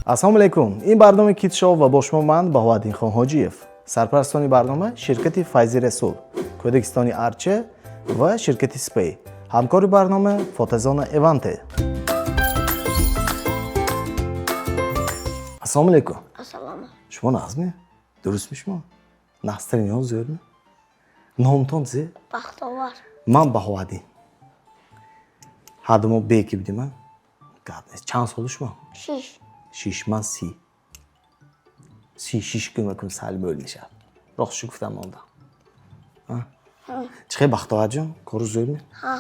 ассалому алайкум. Ин барнома Кит Шоу ва бо шумо ман Баҳоваддинхон Ҳоҷиев, сарпарастони барнома ширкати Файзи Расул, кодекистони Арча ва ширкати Спей. ҳамкори барнома Фотозона Эванте. Ассалому алайкум. Ассалому. Шумо назми? Дурустми шумо? Настроениён зӯрми? Номтон зе? Бахтовар. Ман Баҳоваддин. ҳардумо беки будим, а? Гап нест. Чанд соли шумо? 6. 6 ман 30. 36 кун мекунем сали мӯл мешавад. Ростшо гуфтам мондам. Чӣ хел Бахтовар ҷон? Кору зӯрми? Ҳа.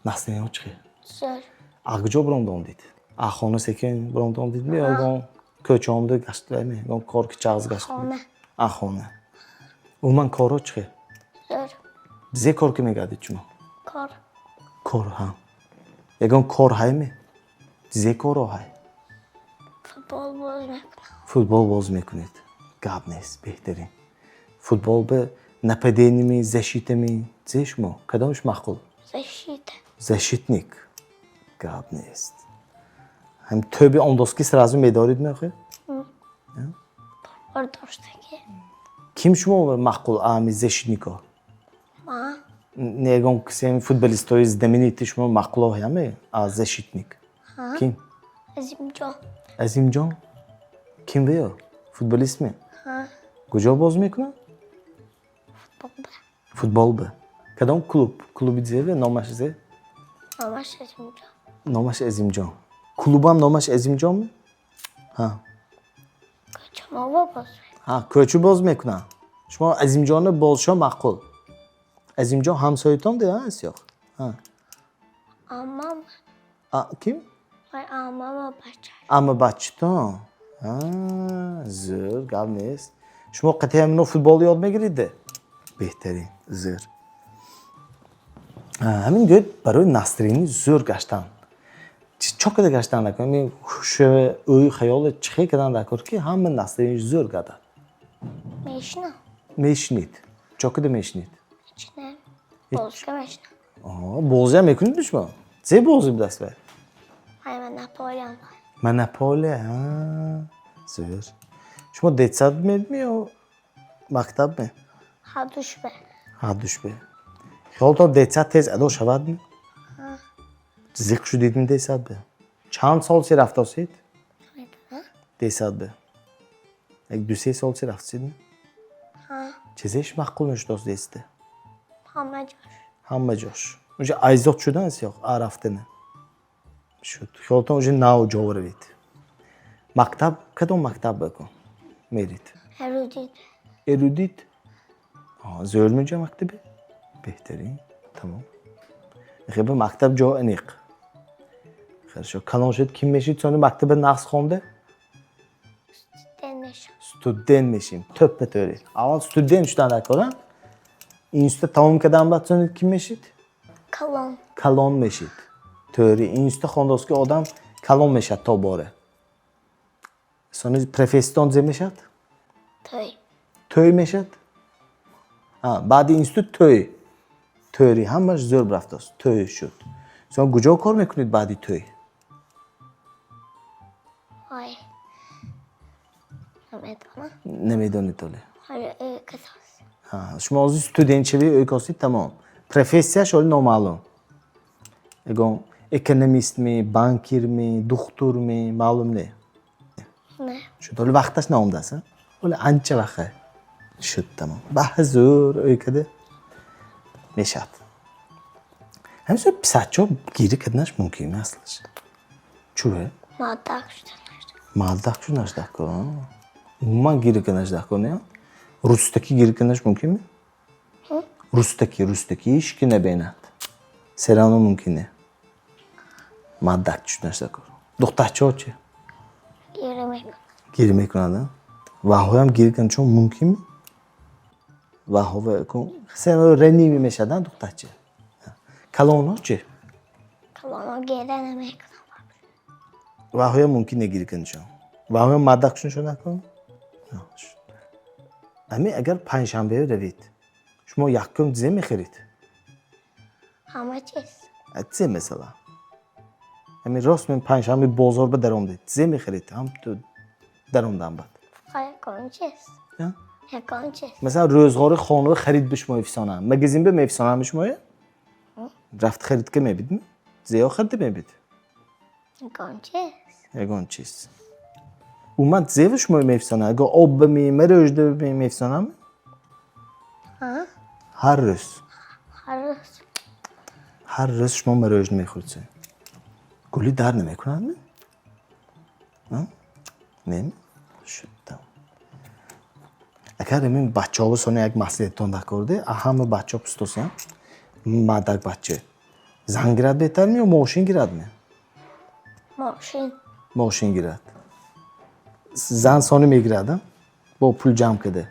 Настроениён чӣ хел? Зор. Аз куҷо биромдонидед? Аз хона секин биромдонидедми ё гон кӯчаомда гаштидами? Гон кор ки чағз гаштидами? Хона. Аз хона. Умуман корҳо чӣ хел? Зор. Зе кор ки мегардед шумо? Кор. Кор ҳам. Ягон кор ҳайми? Зе корҳо ҳай? Футбол боз мекунам. Футбол боз мекунед. Гап нест, беҳтарин. Футбол ба нападениями, защитами зе шумо? Кадомаш маъқул? Защита. Защитник. Гап нест. Ҳам тӯби ондозки сразу медорид мехӯ? Бор доштаги. Ким шумо маъқул ами защитнико? Ма. Ягон кисем футболистои знаменитӣ шумо маъқуло ҳами аз защитник? Ким? Азимҷон. Азимҷон? Ким веё? Футболистми? Ҳа. Куҷо боз мекунад? Футбол. Футбол ба. Кадом клуб? Клуби зеве номаш зе? Мамаш Азимҷон. Номаш Азимҷон. Клубам номаш Азимҷонми? Ҳа. Кӯчамова боз мекунам. Ҳа, кӯчу боз мекунад. Шумо Азимҷони бозшо маъқул. Азимҷон ҳамсоятон де аст ё? Ҳа. Амам. Ким? Вай амама бача. Ама бачитон. Зӯр, гап нест. Шумо қатъи ҳамино футбол ёд мегиред? Беҳтарин, зӯр. Ҳамин гӯд барои настроени зӯр гаштан. Чо када гаштан накунем? Ин ҳушу ӯи хаёле чӣ хел кадан дакор ки ҳама настроени зӯр гардад? Мешинам. Мешинед? Чо када мешинед? Мешинам. Бозга мешинам. Бозиам мекунед шумо? Зе бози будаст вай? Ай монополиям. Монополия, зӯр. Шумо детсад медми ё мактабме? Ҳадушбе. ҳадушбе. хиёлтон детсад тез адо шавадми? Ҳа. Зиқ шудедми детсадбе? Чанд сол чи рафтосид? Медонам. Детсадбе. Як 2-3 сол чи рафтосидми? Ҳа. Чизеш маъқул мешудост детсада? Ҳама ҷош. ҳама ҷош. Уже айзод шудааст ё рафтане? Шуд. хиёлтон уже нав ҷо равед. Мактаб кадом мактаб бекун мерид? Эрудит. Эрудит? Зӯр меҷа мактабе? Беҳтарин. Тамом. Хеба мактаб ҷо аниқ. Хорошо. Калон шуд ким мешид сони мактаба нақс хонда? Студент мешам. Студент мешим. Тӯппа тӯри. Аввал студент шудан дакор, а? Институт тамом кардан баъд сони ким мешид? Калон. Калон мешид. Тӯри. Институт хондост ки одам калон мешад то боре. Сони профессион зе мешад? Той. Тӯй мешад? Баъди институт тӯй. Тӯри ҳамаш зӯр рафтост. Тӯй шуд. Сон куҷо кор мекунед баъди тӯй? Ой. Намедонам. Намедонед оле. Ҳоли касос. Шумо ҳозир студентчавӣ ӯйкосид тамом. Профессияш оли номаълум. Ягон экономистми, банкирми, духтурми, маълум не? Не. Шуд. Оли вақташ наомдааст, а? Оли анча вақт. Шуд тамом. Баҳ зӯр ӯйкада мешад. ҳамисо писачо гирӣ карданаш мумкин аслаш. Чӯе? Маддак шудан наштам. Маддак шуд наштакор. Умуман гирӣ карданаш дакор не? Рустакӣ гирӣ карданаш мумкинме? Рустакӣ ҳеҷ ки набинад. Серано мумкин не. Маддак шуднаш дакор. Духтарчаҳо чӣ? Гирӣ мекунам. Гирӣ мекунад, а? Ваҳоям гирӣ карданашон мумкинме? Ваҳова кун. Серано раними мешаданд духтарча. Калонҳо чӣ? Калоно гира намекунам. Ваҳоям мумкин не гирӣ карданашон. Ваҳоям маддак шуднашон накун? Ами агар панҷшанбе равед, шумо якум зе мехӯред? Ҳама чиз. Зе масалан. Ами рост мен панҷшанбе бозор ба даромадед. Зе мехӯред? Ҳам ту درون بد یکان چیست؟ یکان چیست؟ مثلا روزگار خانه خرید بشمای افسانه مگزین به افسانه میشمایه رفت خرید که میبید می زیا خرید میبید یکان چیست؟ یگان چیز اومد زیوش مای افسانه اگه آب بمی رژده بمی افسانه می ها؟ هر روز هر روز شما مروژ میخورد گلی در نمیکنن می نمی شد اگر این بچه ها سونه یک مسئله تونده کرده همه بچه ها پستوسیان مادک بچه زن گیرد بهتر می و ماشین گیرد می ماشین گیرد زن سونه میگیرد با پول جمع کده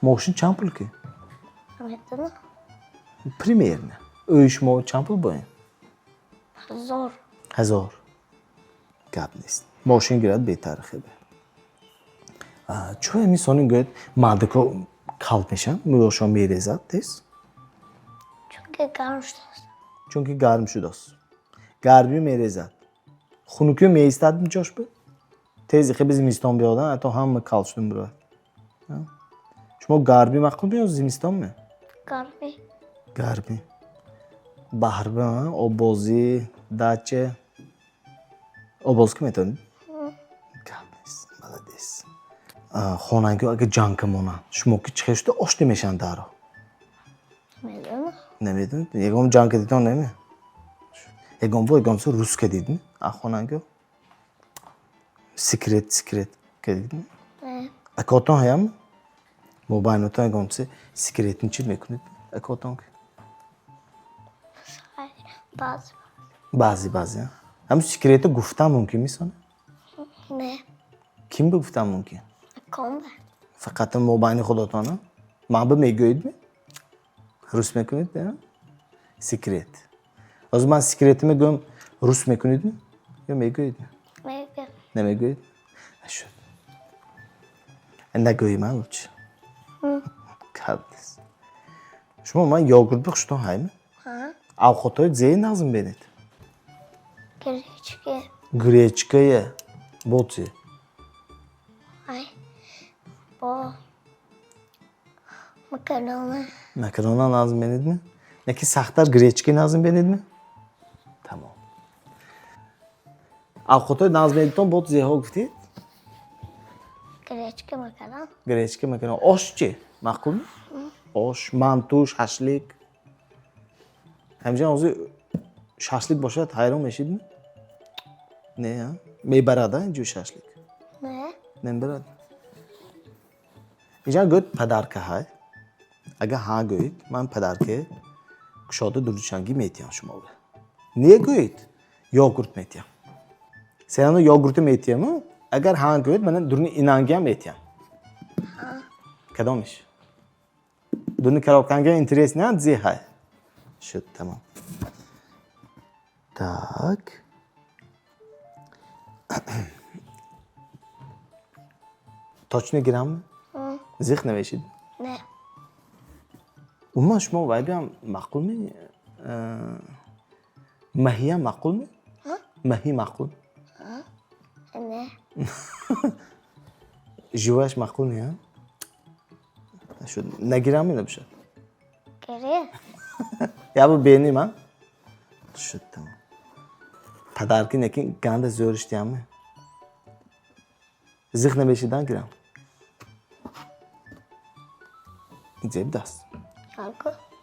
ماشین چند پول که نمیدونم پریمیر نه اویش ما چند پول باید 1000 گپ نیست ماشین گیرد بهتر خیلی چون همی سونی گوید مادکو کالپ میشن میوشان میریزد تیز چون که گرم شده است گرمی میریزد خونوکی میستد میجاش به تیزی خیلی زمستان بیادن حتی هم کال شدن برای شما گرمی مقبول بیاد زمستان می گرمی بحر به آبازی دچه آباز که میتونید گپ نیست بلدیست خانگی اگه جنگ کمونن شما که چخشته آشتی میشن دارا نمیدونید یکم جنگ دیدن نمی یکم بود یکم سو روس که دیدن خانگی سیکرت که دیدن اکاتون هیم موبایلتون یکم سو سیکرتین چی میکنید اکاتون که بعضی هم سیکرت گفتم ممکن میسونه نه کیم بگفتم ممکن کامبه فقط موبایل خودتانه ما به میگوید می روس میکنید نه سیکرت از من سیکرت میگم روس میکنید می یا میگوید نمیگوید اشد نگویی من چی کابلیس شما من یاگورت بخشتون هایم اوقاتای زین لازم بینید گریچکه بوتی با مکرونه لازم بینید می نکی سختتر گریچکی لازم بینید می تمام اوقاتای لازم بینیدتون بوتی ها گفتید گریچکی مکرونه آش چی مقبول می آش مانتوش هشلیک همچنین آزی شاشلیک باشد حیران میشید می نه میبرد اینجور شاشلیک نمیبرد اینجا گوید پدرکه های اگه ها گوید من پدرکه کشاده دروشنگی میتیم شما به نیه گوید یاگورت میتیم سیانو یاگورت میتیم اگر ها گوید من درونی اینانگی هم میتیم کدامش درونی کراپکنگی انتریس نه زی های شد تمام так точно грам зих навешид نه ума шумо вайбиам мақул ми маҳия мақул ми маҳӣ мақул نه живаш мақул ми шуд нагирам набошад ябо бени ман шуд тамом падарки неки ганда зӯриштиам зих навешидан гирам зеб даст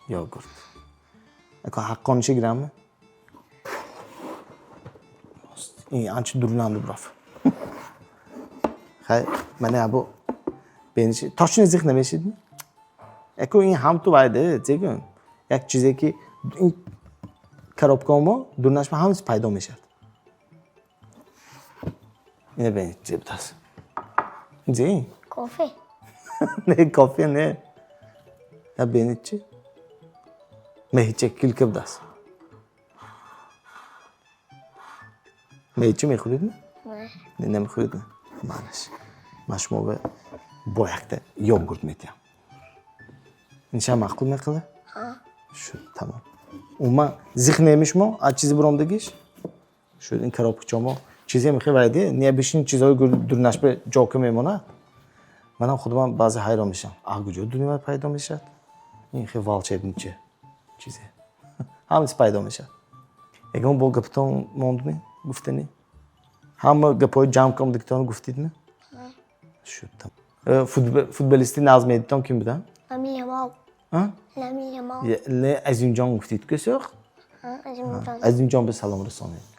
یاگورت اگه حقانیشه گیرم این آنچه درونم براف خیلی من ابو بینیش تاشون زیخ نمیشید اگه این هم تو وایده دیگه یک چیزی که این کارابکامو درونش به همین پیدا میشه اینه بینید جیب دست زی کافی نه کافی نه یا بینید چی مهیچه کلکه بدست مهیچه میخورید نه؟ نه نمیخورید نه؟ معنیش من شما به بایخته یوگورت میتیم اینشا مقبول میکنه؟ شد تمام اون من زیخ نمیش ما از چیزی برام دگیش شد این کرابکچه ما چیزی میخوای وایدی نیا بشین چیزای درنش به جاکه میمونه منم خودم بعضی حیران میشم کجا دنیا پیدا میشه این خیلی والچه میشه چیزی همه پیدا میشه اگه با گفتم موندمی گفتنی همه گپای جمع کم دکتان گفتید نه شد فوتبالیستی نظم ایدتان کیم بودن لامین یامال ها لامین یامال ل عظیم جان گفتید که سر عظیم جان به سلام رسانید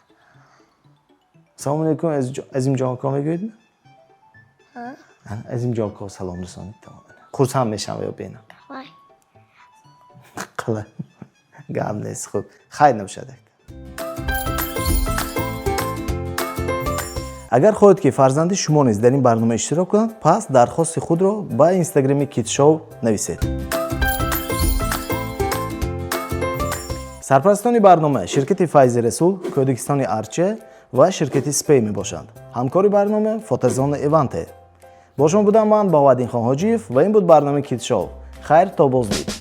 سلام علیکم عظیم جان کام میگوید نه عظیم جان کو سلام رسانید تمام خود هم میشم یا بینم وای قلا گام نیست خب خیر نباشه اگر خواهید که فرزند شما نیز در این برنامه اشتراک کنند پس درخواست خود را با اینستاگرام کیت شو نویسید. سرپرستان برنامه شرکت فیض رسول، کودکستان ارچه و شرکت سپی می باشند. همکار برنامه فوتوزون ایونت. با شما بودم من بهادین خان حاجیف و این بود برنامه کیت شو. خیر تا باز دید.